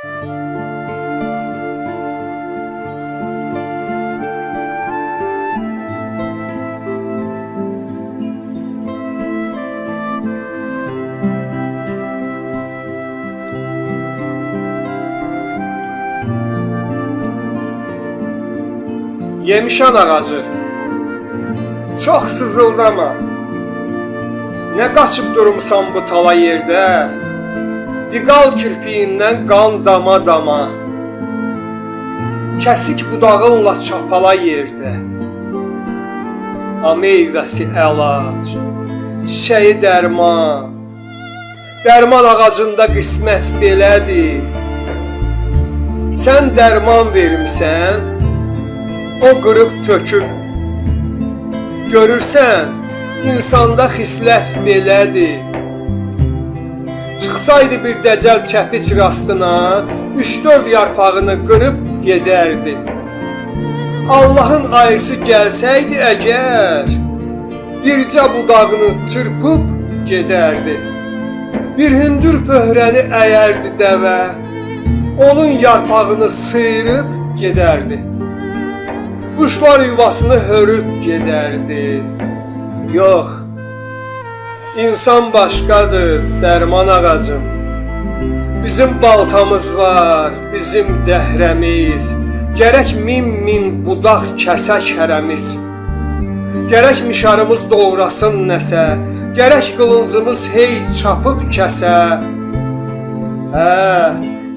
Yemişan ağacı, çox sızıldama. Nə qaçıb durmusan bu tala yerdə? Diqal kirpiyindən qan dama-dama. Kəsik budağınla çapala yerdə. A meyvəsi əlac, çiçəyi dərman. Dərman ağacında qismət belədir. Sən dərman vermisən, o qırıb töküb. Görürsən, insanda xislət belədir. Çıxsaydı bir dəcəl kəpiç rastına, 3-4 yarpağını qırıb gedərdi. Allahın ayısı gəlsəydi əgər, bircə budağını çırpıb gedərdi. Bir hündür pöhrəni əyərdi dəvə, onun yarpağını sıyırıb gedərdi. Quşlar yuvasını hörüb gedərdi. Yox, insan başqadır, dərman ağacım. Bizim baltamız var, bizim dəhrəmiz. Gərək min budaq kəsək hərəmiz. Gərək mişarımız doğrasın nəsə, gərək qılıncımız hey çapıb kəsə.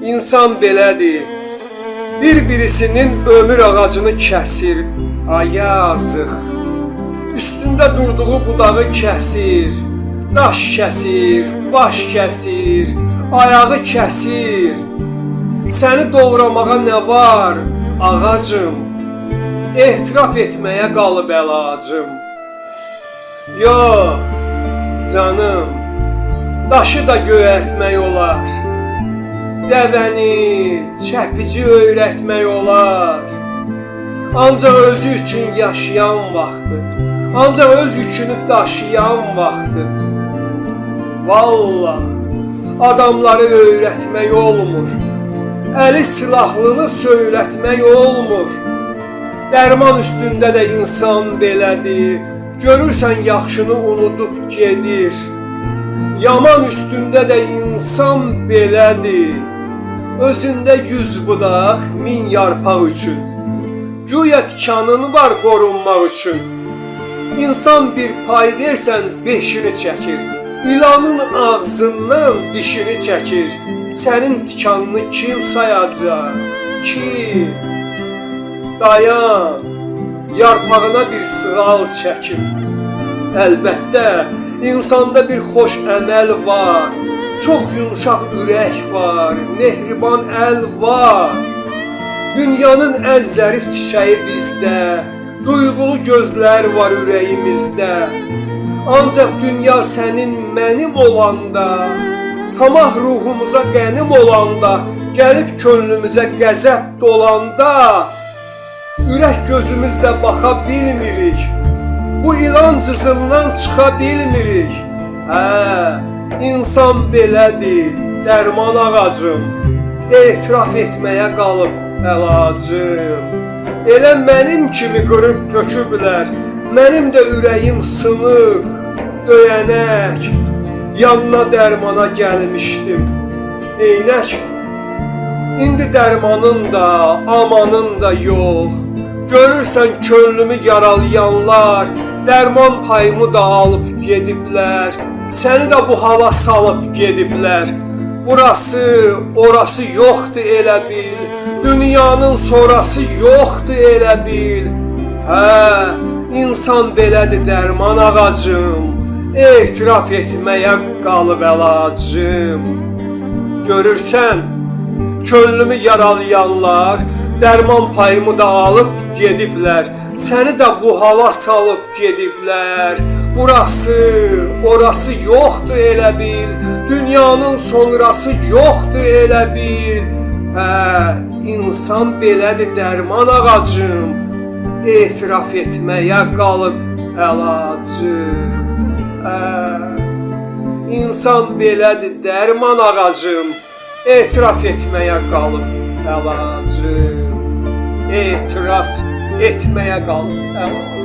İnsan belədir. Bir-birisinin ömür ağacını kəsir, ay yazıq. Üstündə durduğu budağı kəsir, daş kəsir, baş kəsir, ayağı kəsir. Səni doğramağa nə var, ağacım? Etiraf etməyə qalıb əlacım. Yox, canım, daşı da göyərtmək olar. Dəvəni, çəpici öyrətmək olar. Ancaq özü üçün yaşayan vaxtı, ancaq öz yükünü daşıyan vaxtı. Vallah, adamları öyrətmək olmur. Əli silahlını söylətmək olmur. Dərman üstündə də insan belədir. Görürsən yaxşını unudub gedir. Yaman üstündə də insan belədir. Özündə 100 budaq, 1000 yarpaq üçün. Güya tikanın var qorunmaq üçün. İnsan bir pay versən 5'ini çəkir. İlanın ağzından dişini çəkir. Sənin tikanını kim sayacaq? Kim? Dayan, yarpağına bir sığal çəkin. Əlbəttə, insanda bir xoş əməl var. Çox yumşaq ürək var, mehriban əl var. Dünyanın ən zərif çiçəyi bizdə, duyğulu gözlər var ürəyimizdə. Ancaq dünya sənin mənim olanda, tamah ruhumuza qənim olanda, gəlib könlümüzə qəzəb dolanda, ürək gözümüzlə baxa bilmirik. Bu ilan cızından çıxa bilmirik. İnsan belədir, dərman ağacım. Etiraf etməyə qalıb əlacım. Elə mənim kimi qırıb töküblər. Mənim də ürəyim sınıq, döyənək. Yanına dərmana gəlmişdim. Eynək, indi dərmanın da, amanın da yox. Görürsən könlümü yaralayanlar, dərman payımı da alıb gediblər. Səni də bu hala salıb gediblər. Burası, orası yoxdur elə bil. Dünyanın sonrası yoxdur elə bil. İnsan belədir dərman ağacım. Etiraf etməyə qalıb əlacım. Görürsən, könlümü yaralayanlar, dərman payımı da alıb gediblər. Səni də bu hala salıb gediblər. Burası, orası yoxdur elə bil. Dünyanın sonrası yoxdur elə bil. İnsan belədir dərman ağacım. Etiraf etməyə qalıb əlacım. İnsan belədir dərman ağacım. etiraf etməyə qalıb əlacım. Etiraf etməyə qalıb əlacım.